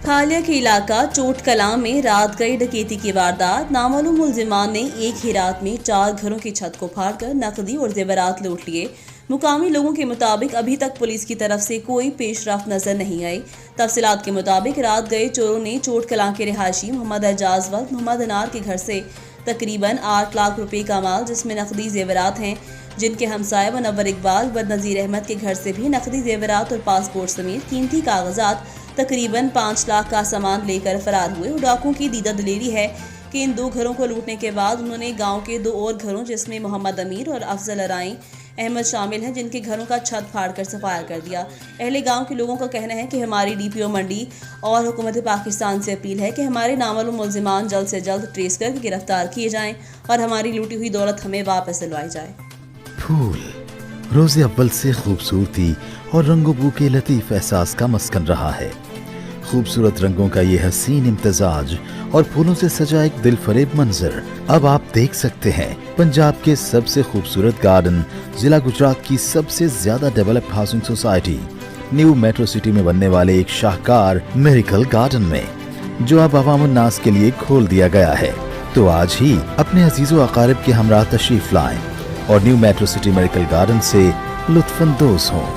खालिया के इलाका चोट कलां में रात गई डकैती की वारदात। नामालूम मुलजिमान ने एक ही रात में 4 घरों की छत को फाड़कर नकदी और जेवरात लूट लिए। मुकामी लोगों के मुताबिक अभी तक पुलिस की तरफ से कोई पेशरफ्त नजर नहीं आई। तफसीलात के मुताबिक रात गए चोरों ने चोट कलां के रिहायशी मोहम्मद एजाज वक्त मोहम्मद अनार के घर से तकरीबन 8 लाख रुपए का माल जिसमें नकदी जेवरात हैं, जिनके हमसाये मुनव्वर इकबाल व नज़ीर अहमद के घर से भी नकदी जेवरात और पासपोर्ट समेत कीमती कागजात तकरीबन 5 लाख का सामान लेकर फरार हुए। डाकुओं की दीदा दलेरी है कि इन 2 घरों को लूटने के बाद उन्होंने गांव के 2 और घरों जिसमें मोहम्मद अमीर और अफजल अराई अहमद शामिल हैं, जिनके घरों का छत फाड़कर सफाया कर दिया। अहले गांव के लोगों का कहना है कि हमारी DPO मंडी और हुकूमत पाकिस्तान से अपील है कि हमारे नामालूम मुलजिमान जल्द से जल्द ट्रेस करके गिरफ्तार किए जाएं और हमारी लूटी हुई दौलत हमें वापस दिलवाई जाए। फूल रोज़े अव्वल से खूबसूरती और रंगो बू के लतीफ़ एहसास का मस्कन रहा है। खूबसूरत रंगों का ये हसीन इम्तजाज और फूलों से सजा एक दिल फरेब मंजर अब आप देख सकते हैं पंजाब के सबसे खूबसूरत गार्डन, जिला गुजरात की सबसे ज्यादा developed housing society new metro city में बनने वाले एक शाहकार मिरेकल गार्डन में, जो अब अवामुन नास के लिए खोल दिया गया है। तो आज ही अपने अजीजों अकारिब के हमरा तशरीफ लाएं और new metro city miracle garden से लुत्फानंदोज हों।